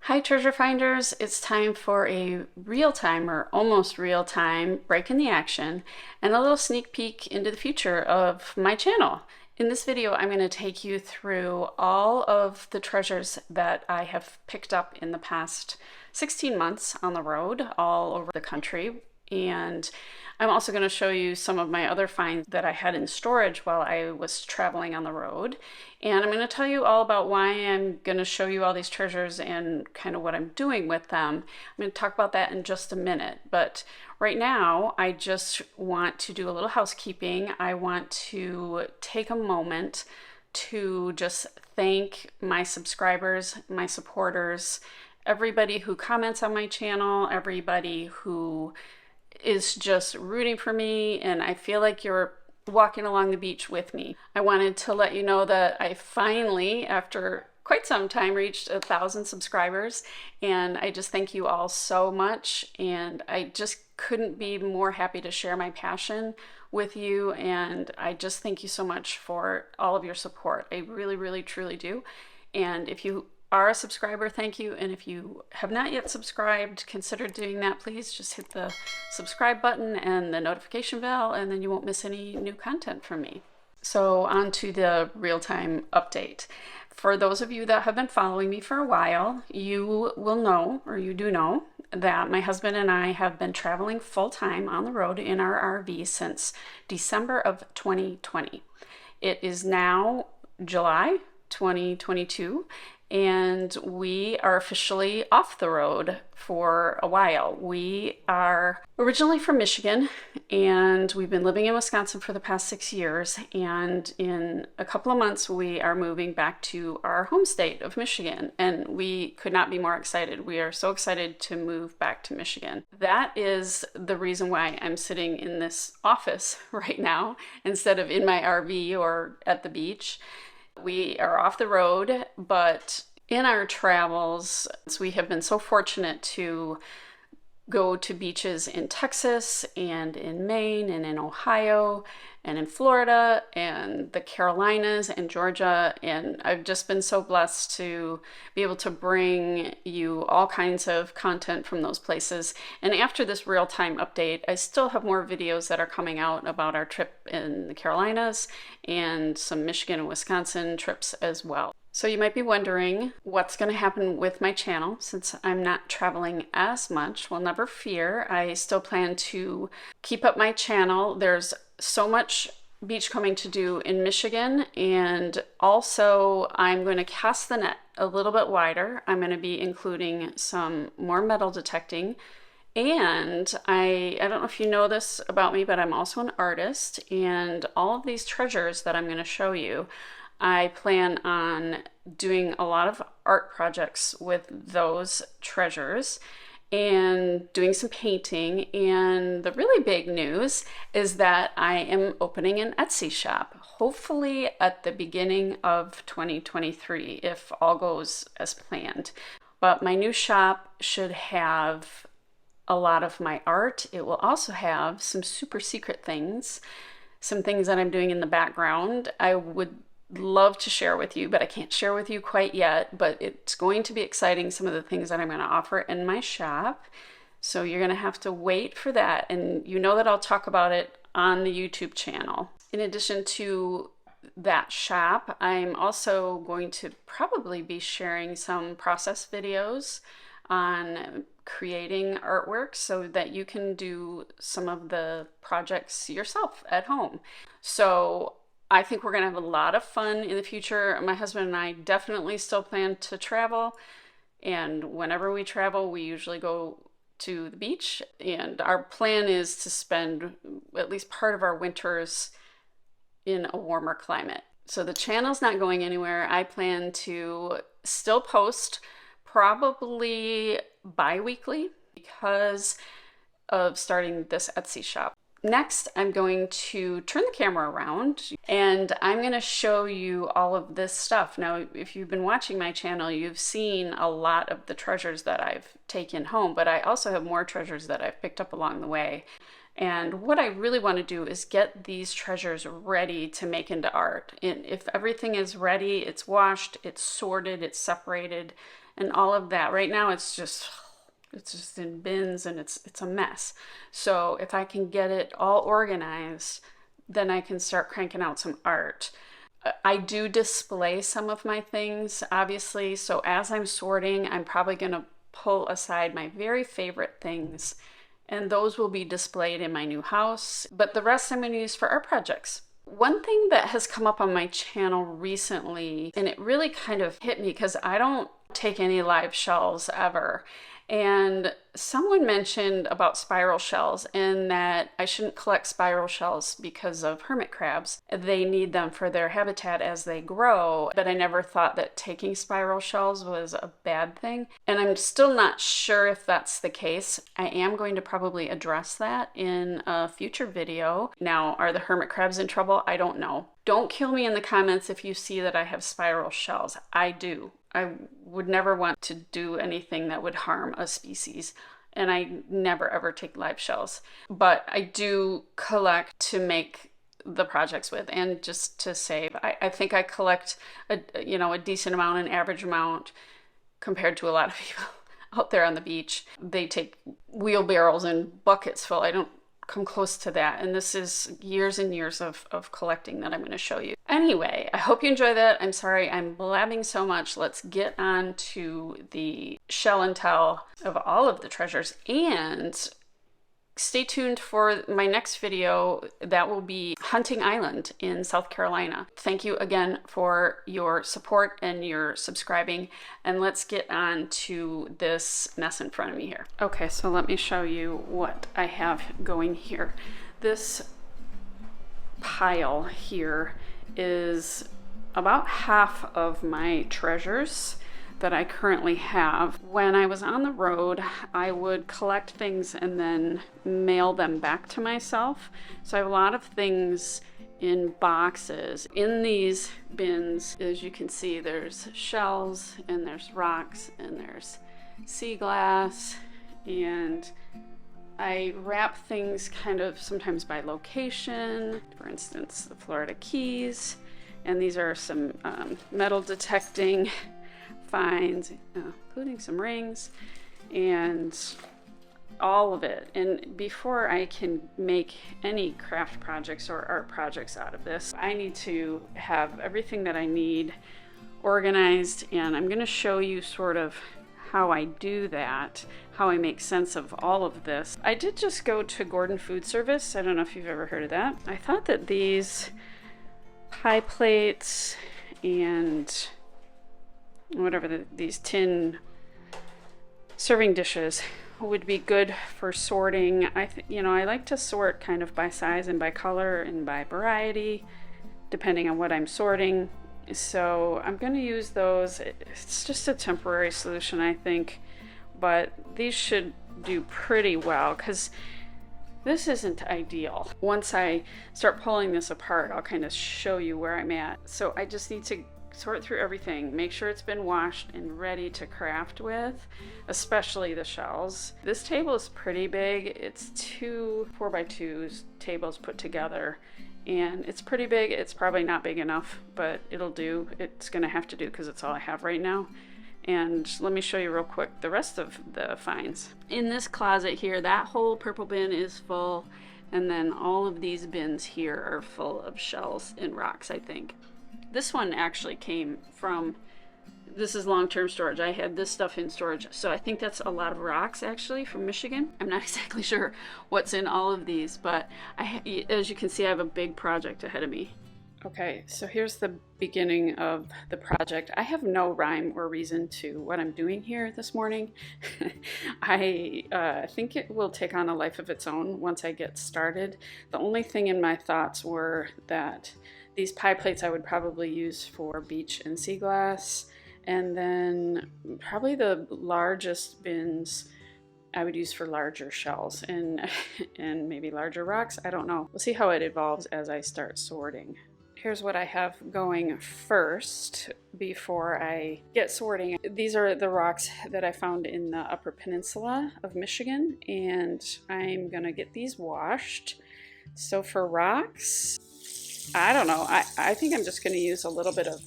Hi, treasure finders. It's time for a real-time or almost real-time break in the action and a little sneak peek into the future of my channel. In this video, I'm going to take you through all of the treasures that I have picked up in the past 16 months on the road all over the country. And I'm also going to show you some of my other finds that I had in storage while I was traveling on the road. And I'm going to tell you all about why I'm going to show you all these treasures and kind of what I'm doing with them. I'm going to talk about that in just a minute. But right now, I just want to do a little housekeeping. I want to take a moment to just thank my subscribers, my supporters, everybody who comments on my channel, everybody who is just rooting for me, and I feel like you're walking along the beach with me. I wanted to let you know that I finally, after quite some time, reached 1,000 subscribers, and I just thank you all so much, and I just couldn't be more happy to share my passion with you, and I just thank you so much for all of your support. I really, really, truly do. And if you are a subscriber, thank you. And if you have not yet subscribed, consider doing that. Please just hit the subscribe button and the notification bell, and then you won't miss any new content from me. So on to the real-time update. For those of you that have been following me for a while, you will know, or you do know, that my husband and I have been traveling full-time on the road in our RV since December of 2020. It is now July 2022, and we are officially off the road for a while. We are originally from Michigan, and we've been living in Wisconsin for the past 6 years, and in a couple of months we are moving back to our home state of Michigan, and we could not be more excited. We are so excited to move back to Michigan. That is the reason why I'm sitting in this office right now instead of in my RV or at the beach. We are off the road, but in our travels, we have been so fortunate to go to beaches in Texas and in Maine and in Ohio and in Florida and the Carolinas and Georgia. And I've just been so blessed to be able to bring you all kinds of content from those places. And after this real-time update, I still have more videos that are coming out about our trip in the Carolinas and some Michigan and Wisconsin trips as well. So you might be wondering what's going to happen with my channel since I'm not traveling as much. Well, never fear. I still plan to keep up my channel. There's so much beachcombing to do in Michigan, and also I'm going to cast the net a little bit wider. I'm going to be including some more metal detecting. And I don't know if you know this about me, but I'm also an artist, and all of these treasures that I'm going to show you, I plan on doing a lot of art projects with those treasures and doing some painting. And the really big news is that I am opening an Etsy shop, hopefully at the beginning of 2023, if all goes as planned. But my new shop should have a lot of my art. It will also have some super secret things, some things that I'm doing in the background. I would love to share with you, but I can't share with you quite yet. But it's going to be exciting, some of the things that I'm going to offer in my shop. So you're going to have to wait for that. And you know that I'll talk about it on the YouTube channel. In addition to that shop, I'm also going to probably be sharing some process videos on creating artwork so that you can do some of the projects yourself at home. So I think we're going to have a lot of fun in the future. My husband and I definitely still plan to travel, and whenever we travel, we usually go to the beach, and our plan is to spend at least part of our winters in a warmer climate. So the channel's not going anywhere. I plan to still post probably bi-weekly because of starting this Etsy shop. Next, I'm going to turn the camera around and I'm going to show you all of this stuff. Now, if you've been watching my channel, you've seen a lot of the treasures that I've taken home, but I also have more treasures that I've picked up along the way. And what I really want to do is get these treasures ready to make into art. And if everything is ready, it's washed, it's sorted, it's separated, and all of that. Right now it's just in bins and it's a mess. So if I can get it all organized, then I can start cranking out some art. I do display some of my things, obviously, so as I'm sorting, I'm probably going to pull aside my very favorite things, and those will be displayed in my new house, but the rest I'm going to use for art projects. One thing that has come up on my channel recently, and it really kind of hit me because I don't take any live shells ever, and someone mentioned about spiral shells and that I shouldn't collect spiral shells because of hermit crabs. They need them for their habitat as they grow, but I never thought that taking spiral shells was a bad thing. And I'm still not sure if that's the case. I am going to probably address that in a future video. Now, are the hermit crabs in trouble? I don't know. Don't kill me in the comments if you see that I have spiral shells. I do. I would never want to do anything that would harm a species, and I never ever take live shells. But I do collect to make the projects with and just to save. I think I collect a decent amount, an average amount compared to a lot of people out there on the beach. They take wheelbarrows and buckets full. I don't come close to that, and this is years and years of collecting that I'm going to show you. Anyway, I hope you enjoy that. I'm sorry I'm blabbing so much. Let's get on to the shell and tell of all of the treasures, and stay tuned for my next video. That will be Hunting Island in South Carolina. Thank you again for your support and your subscribing, and let's get on to this mess in front of me here. Okay, so let me show you what I have going here. This pile here is about half of my treasures that I currently have. When I was on the road, I would collect things and then mail them back to myself. So I have a lot of things in boxes. In these bins, as you can see, there's shells and there's rocks and there's seaglass, and I wrap things kind of sometimes by location. For instance, the Florida Keys, and these are some metal detecting finds, including some rings and all of it. And before I can make any craft projects or art projects out of this, I need to have everything that I need organized, and I'm going to show you sort of how I do that, how I make sense of all of this. I did just go to Gordon Food Service. I don't know if you've ever heard of that. I thought that these pie plates and whatever these tin serving dishes would be good for sorting. I like to sort kind of by size and by color and by variety, depending on what I'm sorting. So I'm going to use those. It's just a temporary solution, I think, but these should do pretty well because this isn't ideal. Once I start pulling this apart, I'll kind of show you where I'm at. So I just need to sort through everything, make sure it's been washed and ready to craft with, especially the shells. This table is pretty big. It's 2 4x2 tables put together, and it's pretty big. It's probably not big enough, but it'll do. It's gonna have to do because it's all I have right now. And let me show you real quick the rest of the finds. In this closet here, that whole purple bin is full, and then all of these bins here are full of shells and rocks, I think. This one actually came from, this is long-term storage. I had this stuff in storage, so I think that's a lot of rocks actually from Michigan. I'm not exactly sure what's in all of these, but as you can see, I have a big project ahead of me. Okay, so here's the beginning of the project. I have no rhyme or reason to what I'm doing here this morning. I think it will take on a life of its own once I get started. The only thing in my thoughts were that these pie plates I would probably use for beach and sea glass, and then probably the largest bins I would use for larger shells and maybe larger rocks. I don't know. We'll see how it evolves as I start sorting. Here's what I have going first before I get sorting. These are the rocks that I found in the Upper Peninsula of Michigan, and I'm gonna get these washed. So for rocks, I don't know. I think I'm just going to use a little bit of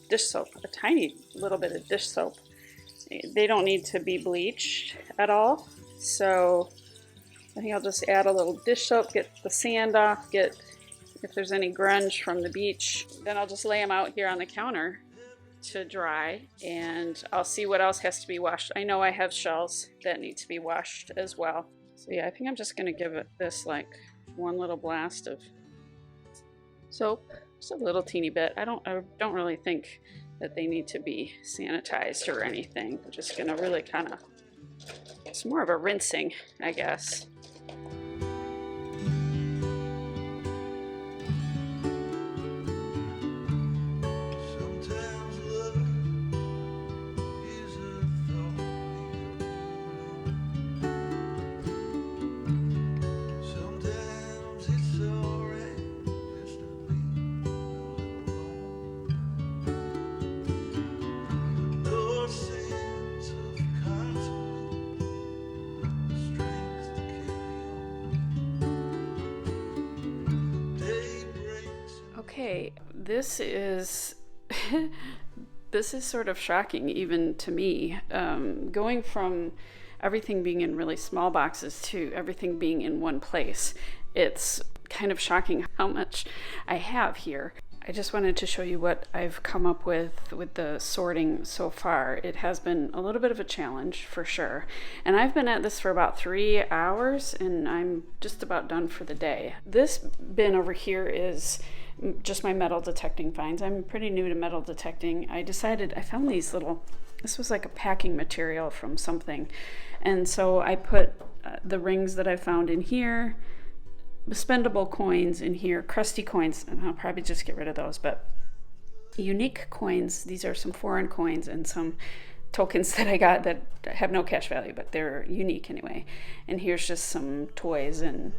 dish soap, a tiny little bit of dish soap, they don't need to be bleached at all. So I think I'll just add a little dish soap, get the sand off, get if there's any grunge from the beach. Then I'll just lay them out here on the counter to dry, and I'll see what else has to be washed. I know I have shells that need to be washed as well. So yeah, I think I'm just gonna give it this like one little blast of soap, just a little teeny bit. I don't really think that they need to be sanitized or anything. I'm just gonna really kind of, it's more of a rinsing, I guess. Okay, this is this is sort of shocking even to me. Going from everything being in really small boxes to everything being in one place. It's kind of shocking how much I have here. I just wanted to show you what I've come up with the sorting so far. It has been a little bit of a challenge for sure. And I've been at this for about 3 hours and I'm just about done for the day. This bin over here is just my metal detecting finds. I'm pretty new to metal detecting. I found these little, this was like a packing material from something. And so I put the rings that I found in here, spendable coins in here, crusty coins, and I'll probably just get rid of those, but unique coins. These are some foreign coins and some tokens that I got that have no cash value, but they're unique anyway. And here's just some toys and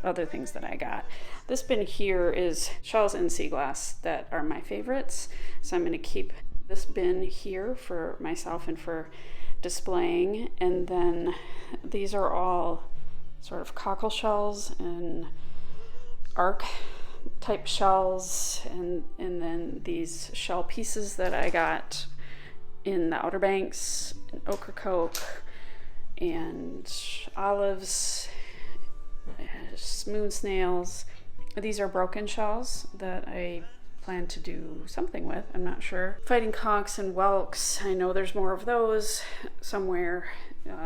other things that I got. This bin here is shells and seaglass that are my favorites. So I'm going to keep this bin here for myself and for displaying. And then these are all sort of cockle shells and arc type shells, and then these shell pieces that I got in the Outer Banks, and Ocracoke, and olives, moon snails. These are broken shells that I plan to do something with. I'm not sure. Fighting cocks and whelks. I know there's more of those somewhere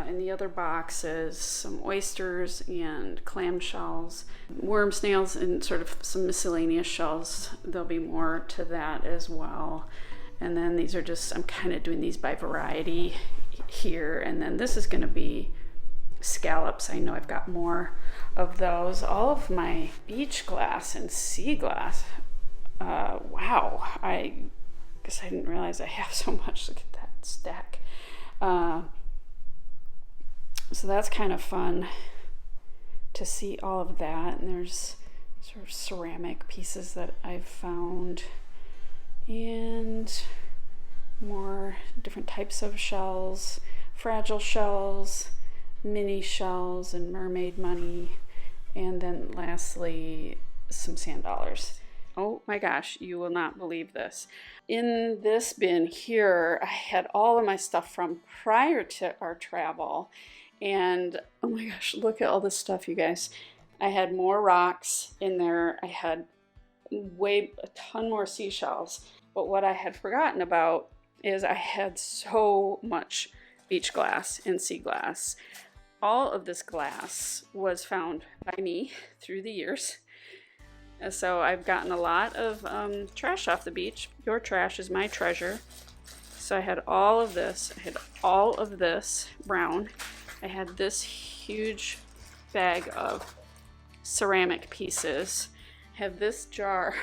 in the other boxes. Some oysters and clam shells, worm snails, and sort of some miscellaneous shells. There'll be more to that as well. And then these are just, I'm kind of doing these by variety here. And then this is going to be scallops. I know I've got more of those. All of my beach glass and sea glass. Wow, I guess I didn't realize I have so much. Look at that stack. So that's kind of fun to see all of that. And there's sort of ceramic pieces that I've found, and more different types of shells, fragile shells, mini shells, and mermaid money. And then lastly, some sand dollars. Oh my gosh, you will not believe this. In this bin here, I had all of my stuff from prior to our travel. And oh my gosh, look at all this stuff, you guys. I had more rocks in there. I had a ton more seashells. But what I had forgotten about is I had so much beach glass and sea glass. All of this glass was found by me through the years. And so I've gotten a lot of trash off the beach. Your trash is my treasure. So I had all of this. I had all of this brown. I had this huge bag of ceramic pieces. I have this jar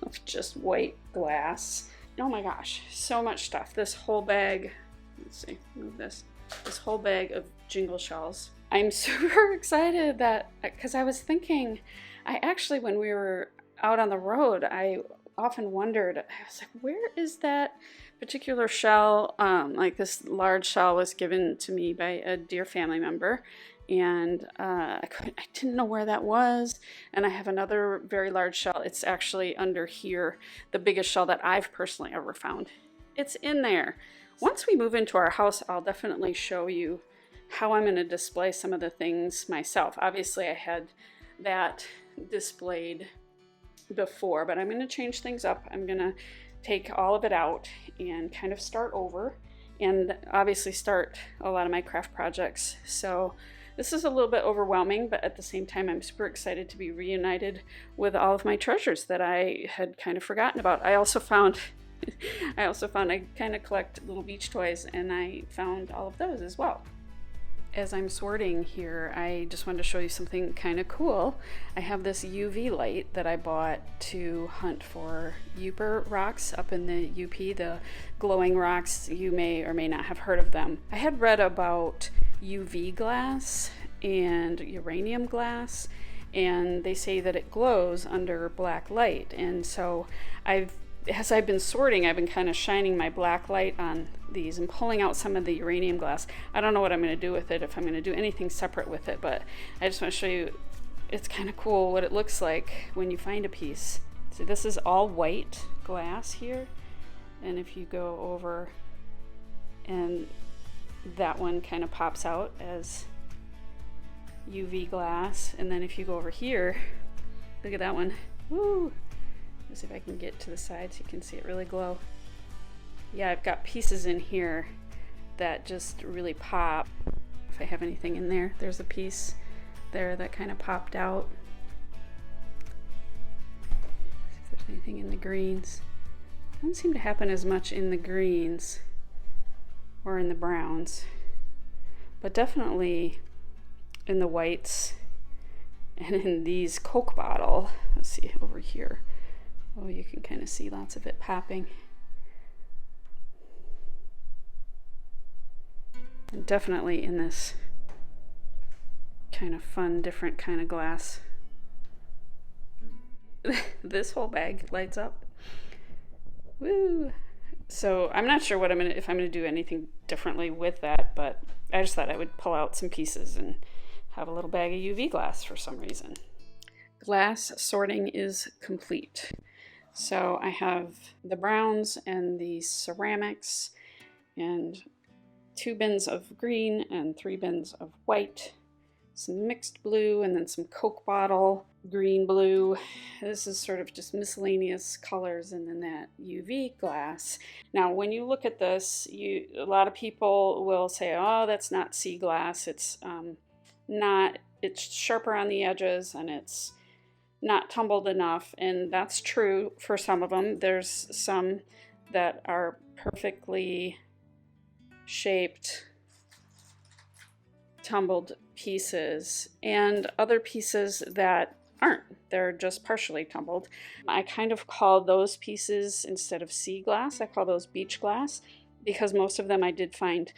of just white glass. Oh my gosh, so much stuff. This whole bag, let's see, move this. This whole bag of jingle shells. I'm super excited that, because I was thinking, I actually, when we were out on the road, I often wondered, I was like, where is that particular shell? Like this large shell was given to me by a dear family member, and I didn't know where that was. And I have another very large shell. It's actually under here, the biggest shell that I've personally ever found It's in there. Once we move into our house, I'll definitely show you how I'm going to display some of the things myself. Obviously, I had that displayed before, but I'm going to change things up. I'm going to take all of it out and kind of start over, and obviously start a lot of my craft projects. So this is a little bit overwhelming, but at the same time, I'm super excited to be reunited with all of my treasures that I had kind of forgotten about. I also found I kind of collect little beach toys, and I found all of those as well. As I'm sorting here, I just wanted to show you something kind of cool. I have this UV light that I bought to hunt for Uper rocks up in the UP, the glowing rocks. You may or may not have heard of them. I had read about UV glass and uranium glass, and they say that it glows under black light. And so as I've been sorting, I've been kind of shining my black light on these and pulling out some of the uranium glass. I don't know what I'm going to do with it, if I'm going to do anything separate with it, but I just want to show you, it's kind of cool what it looks like when you find a piece. So this is all white glass here, and if you go over, and that one kind of pops out as UV glass, and then if you go over here, look at that one. Woo! Let's see if I can get to the side so you can see it really glow. Yeah, I've got pieces in here that just really pop. If I have anything in there, there's a piece there that kind of popped out. See if there's anything in the greens. Doesn't seem to happen as much in the greens or in the browns, but definitely in the whites and in these Coke bottle. Let's see over here. Oh, you can kind of see lots of it popping. And definitely in this kind of fun, different kind of glass. This whole bag lights up. Woo! So I'm not sure if I'm gonna do anything differently with that, but I just thought I would pull out some pieces and have a little bag of UV glass for some reason. Glass sorting is complete. So I have the browns and the ceramics, and 2 bins of green and 3 bins of white, some mixed blue, and then some Coke bottle green blue. This is sort of just miscellaneous colors, and then that UV glass. Now when you look at this, a lot of people will say, oh, that's not sea glass, it's sharper on the edges, and it's not tumbled enough, and that's true for some of them. There's some that are perfectly shaped tumbled pieces, and other pieces that aren't. They're just partially tumbled. I kind of call those pieces, instead of sea glass, I call those beach glass, because most of them I did find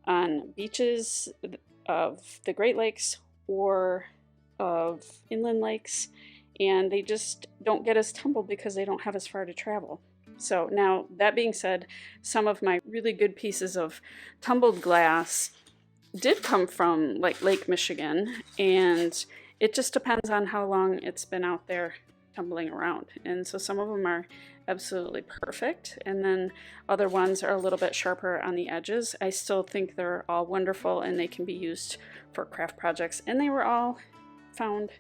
on beaches of the Great Lakes or of inland lakes, and they just don't get as tumbled because they don't have as far to travel. So now, that being said, some of my really good pieces of tumbled glass did come from like Lake Michigan, and it just depends on how long it's been out there tumbling around. And so some of them are absolutely perfect, and then other ones are a little bit sharper on the edges. I still think they're all wonderful, and they can be used for craft projects, and they were all found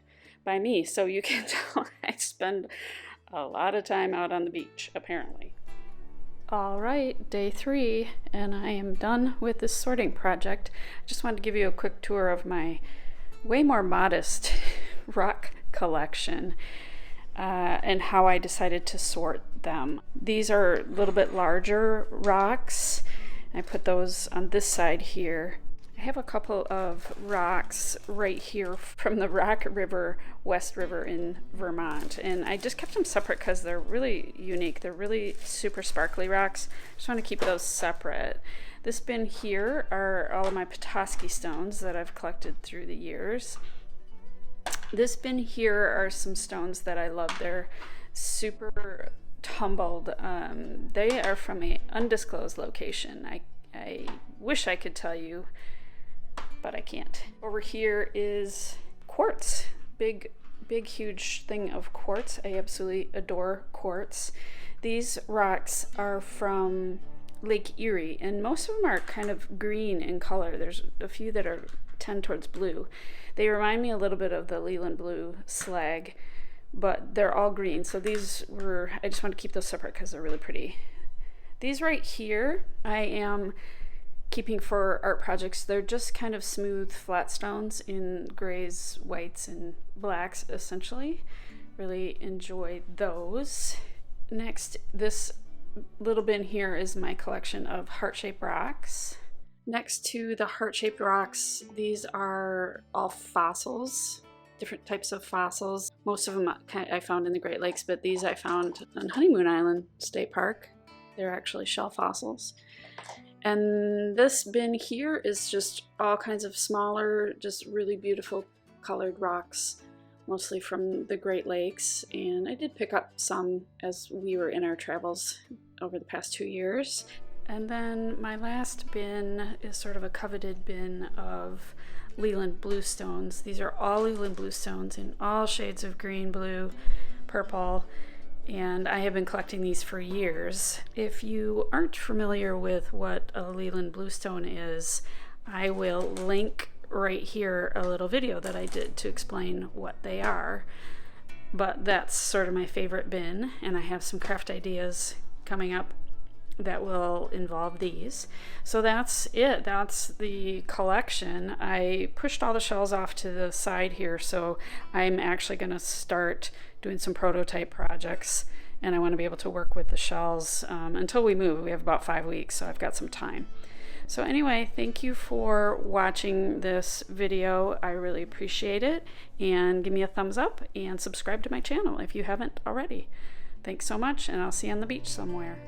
by me, so you can tell I spend a lot of time out on the beach, apparently. All right, day 3, and I am done with this sorting project. I just wanted to give you a quick tour of my way more modest rock collection and how I decided to sort them. These are a little bit larger rocks. I put those on this side here. I have a couple of rocks right here from the Rock River, West River in Vermont, and I just kept them separate because they're really unique. They're really super sparkly rocks. Just want to keep those separate. This bin here are all of my Petoskey stones that I've collected through the years. This bin here are some stones that I love. They're super tumbled. They are from an undisclosed location. I wish I could tell you, but I can't. Over here is quartz. Big, huge thing of quartz. I absolutely adore quartz. These rocks are from Lake Erie, and most of them are kind of green in color. There's a few that are tend towards blue. They remind me a little bit of the Leland Blue slag, but they're all green. So these were, I just want to keep those separate because they're really pretty. These right here, I am keeping for art projects. They're just kind of smooth flat stones in grays, whites, and blacks essentially. Really enjoy those. Next, this little bin here is my collection of heart-shaped rocks. Next to the heart-shaped rocks, these are all fossils, different types of fossils. Most of them I found in the Great Lakes, but these I found on Honeymoon Island State Park. They're actually shell fossils. And this bin here is just all kinds of smaller, just really beautiful colored rocks, mostly from the Great Lakes. And I did pick up some as we were in our travels over the past 2 years. And then my last bin is sort of a coveted bin of Leland Bluestones. These are all Leland Bluestones in all shades of green, blue, purple, and I have been collecting these for years. If you aren't familiar with what a Leland Bluestone is, I will link right here a little video that I did to explain what they are. But that's sort of my favorite bin, and I have some craft ideas coming up that will involve these. So that's it. That's the collection. I pushed all the shells off to the side here, so I'm actually going to start doing some prototype projects, and I want to be able to work with the shells until we move. We have about 5 weeks, so I've got some time. So anyway, thank you for watching this video. I really appreciate it, and give me a thumbs up and subscribe to my channel if you haven't already. Thanks so much, and I'll see you on the beach somewhere.